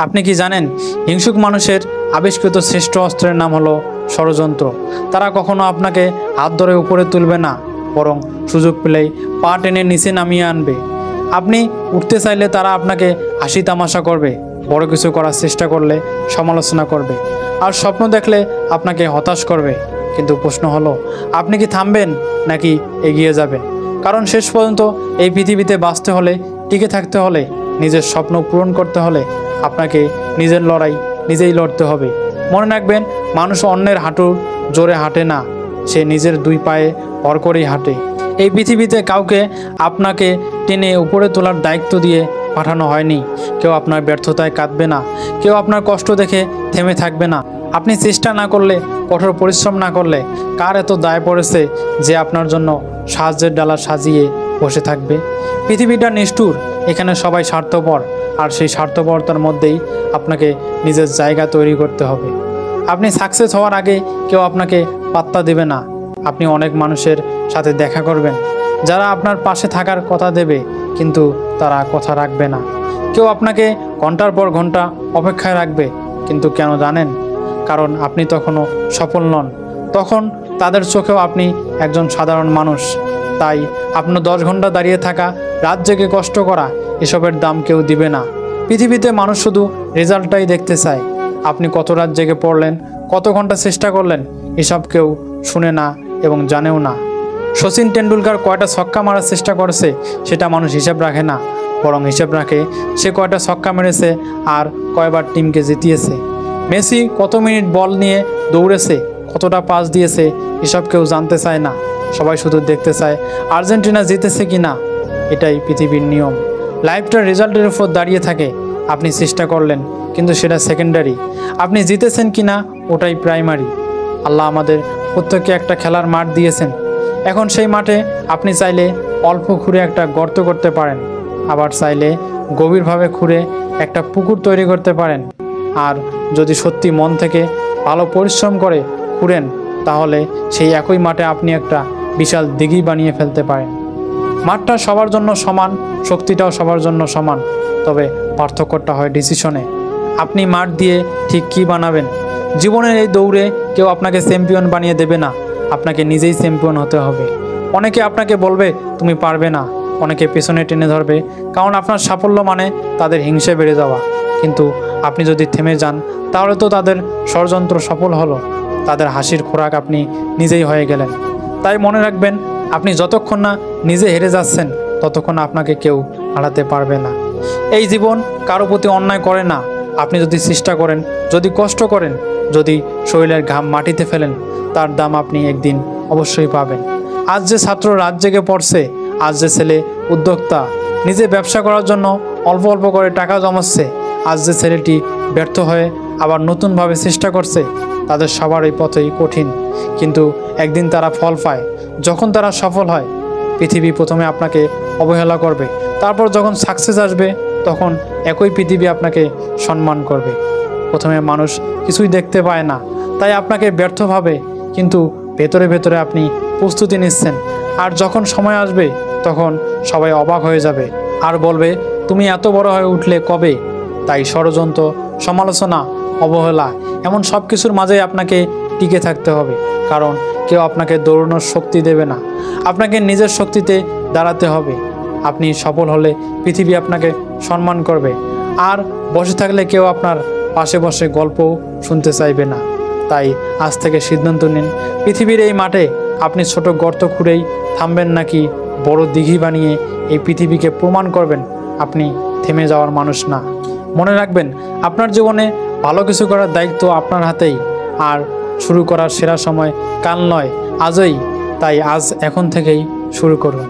আপনি কি জানেন হিংসুক মানুষের আবিষ্কৃত শ্রেষ্ঠ অস্ত্রের নাম হলো ষড়যন্ত্র। তারা কখনো আপনাকে হাত ধরে উপরে তুলবে না, বরং সুযোগ পেলেই পা টেনে নিচে নামিয়ে আনবে। আপনি উঠতে চাইলে তারা আপনাকে হাসি তামাশা করবে, বড় কিছু করার চেষ্টা করলে সমালোচনা করবে, আর স্বপ্ন দেখলে আপনাকে হতাশ করবে। কিন্তু প্রশ্ন হলো, আপনি কি থামবেন নাকি এগিয়ে যাবেন? কারণ শেষ পর্যন্ত এই পৃথিবীতে বাঁচতে হলে, টিকে থাকতে হলে, নিজের স্বপ্ন পূরণ করতে হলে আপনাকে নিজের লড়াই নিজেই লড়তে হবে। মনে রাখবেন, মানুষ অন্যের হাঁটুর জোরে হাঁটে না, সে নিজের দুই পায়ে ভর করেই হাঁটে। এই পৃথিবীতে কাউকে আপনাকে টেনে উপরে তোলার দায়িত্ব দিয়ে পাঠানো হয়নি। কেউ আপনার ব্যর্থতায় কাঁদবে না, কেউ আপনার কষ্ট দেখে থেমে থাকবে না। আপনি চেষ্টা না করলে, কঠোর পরিশ্রম না করলে কার এত দায় পড়েছে যে আপনার জন্য সাহায্যের ডালা সাজিয়ে বসে থাকবে? পৃথিবীটা নিষ্ঠুর, এখানে সবাই স্বার্থপর, আর সেই স্বার্থপরতার মধ্যেই আপনাকে নিজের জায়গা তৈরি করতে হবে। আপনি সাকসেস হওয়ার আগে কেউ আপনাকে পাত্তা দেবে না। আপনি অনেক মানুষের সাথে দেখা করবেন যারা আপনার পাশে থাকার কথা দেবে, কিন্তু তারা কথা রাখবে না। কেউ আপনাকে ঘন্টার পর ঘন্টা অপেক্ষায় রাখবে, কিন্তু কেন জানেন? কারণ আপনি তখনও সফল নন। তখন তাদের চোখেও আপনি একজন সাধারণ মানুষ। তাই আপনার 10 ঘন্টা দাঁড়িয়ে থাকা, রাত জেগে কষ্ট করা, এসবের দাম কেউ দিবে না। পৃথিবীতে মানুষ শুধু রেজাল্টটাই দেখতে চায়। আপনি কত রাত জেগে পড়লেন, কত ঘন্টা চেষ্টা করলেন, এসব কেউ শুনে না এবং জানেও না। সচিন টেন্ডুলকার কয়টা ছক্কা মারার চেষ্টা করেছে সেটা মানুষ হিসাব রাখে না, বরং হিসাব রাখে সে কয়টা ছক্কা মেরেছে আর কয়বার টিমকে জিতিয়েছে। মেসি কত মিনিট বল নিয়ে দৌড়েছে, কতটা পাস দিয়েছে, এসব কেউ জানতে চায় না। সবাই শুধু দেখতে চায় আর্জেন্টিনা জিতেছে কি না। এটাই পৃথিবীর নিয়ম। লাইফটা রেজাল্টের উপর দাঁড়িয়ে থাকে। আপনি চেষ্টা করলেন, কিন্তু সেটা সেকেন্ডারি। আপনি জিতেছেন কি না, ওটাই প্রাইমারি। আল্লাহ আমাদের প্রত্যেককে একটা খেলার মাঠ দিয়েছেন। এখন সেই মাঠে আপনি চাইলে অল্প খুঁড়ে একটা গর্ত করতে পারেন, আবার চাইলে গভীরভাবে খুঁড়ে একটা পুকুর তৈরি করতে পারেন। আর যদি সত্যি মন থেকে ভালো পরিশ্রম করে খুঁড়েন, তাহলে সেই একই মাঠে আপনি একটা বিশাল দিঘি বানিয়ে ফেলতে পারেন। মাঠটা সবার জন্য সমান, শক্তিটাও সবার জন্য সমান, তবে পার্থক্যটা হয় ডিসিশনে। আপনি মাঠ দিয়ে ঠিক কী বানাবেন। জীবনের এই দৌড়ে কেউ আপনাকে চ্যাম্পিয়ন বানিয়ে দেবে না, আপনাকে নিজেই চ্যাম্পিয়ন হতে হবে। অনেকে আপনাকে বলবে তুমি পারবে না, অনেকে পেছনে টেনে ধরবে, কারণ আপনার সাফল্য মানে তাদের হিংসে বেড়ে যাওয়া। কিন্তু আপনি যদি থেমে যান, তাহলে তো তাদের ষড়যন্ত্র সফল হলো, তাদের হাসির খোরাক আপনি নিজেই হয়ে গেলেন। তাই মনে রাখবেন, আপনি যতক্ষণ না নিজে হেরে যাচ্ছেন, ততক্ষণ আপনাকে কেউ হারাতে পারবে না। এই জীবন কারো প্রতি অন্যায় করে না। আপনি যদি চেষ্টা করেন, যদি কষ্ট করেন, যদি শরীরের ঘাম মাটিতে ফেলেন, তার দাম আপনি একদিন অবশ্যই পাবেন। আজ যে ছাত্র রাত জেগে পড়ছে, আজ যে ছেলে উদ্যোক্তা নিজে ব্যবসা করার জন্য অল্প অল্প করে টাকা জমাচ্ছে, আজ যে ছেলেটি ব্যর্থ হয়ে আবার নতুনভাবে চেষ্টা করছে, তাদের সবারই পথই কঠিন, কিন্তু একদিন তারা ফল পায়। যখন তারা সফল হয়, পৃথিবী প্রথমে আপনাকে অবহেলা করবে, তারপর যখন সাকসেস আসবে, তখন একই পৃথিবী আপনাকে সম্মান করবে। প্রথমে মানুষ কিছুই দেখতে পায় না, তাই আপনাকে ব্যর্থ ভাবে, কিন্তু ভেতরে ভেতরে আপনি প্রস্তুতি নিচ্ছেন। আর যখন সময় আসবে, তখন সবাই অবাক হয়ে যাবে আর বলবে তুমি এত বড় হয়ে উঠলে কবে? তাই ষড়যন্ত্র, সমালোচনা, অবহেলা, এমন সব কিছুর মাঝেই আপনাকে টিকে থাকতে হবে। কারণ কেউ আপনাকে দৌড়ানোর শক্তি দেবে না, আপনাকে নিজের শক্তিতে দাঁড়াতে হবে। আপনি সফল হলে পৃথিবী আপনাকে সম্মান করবে, আর বসে থাকলে কেউ আপনার পাশে বসে গল্পও শুনতে চাইবে না। তাই আজ থেকে সিদ্ধান্ত নিন, পৃথিবীর এই মাঠে আপনি ছোট গর্ত খুঁড়েই থামবেন নাকি বড় দিঘি বানিয়ে এই পৃথিবীকে প্রমাণ করবেন আপনি থেমে যাওয়ার মানুষ না। মনে রাখবেন, আপনার জীবনে ভালো কিছু করার দায়িত্ব আপনার হাতেই, আর শুরু করার সেরা সময় কাল নয়, আজই। তাই আজ এখন থেকেই শুরু করুন।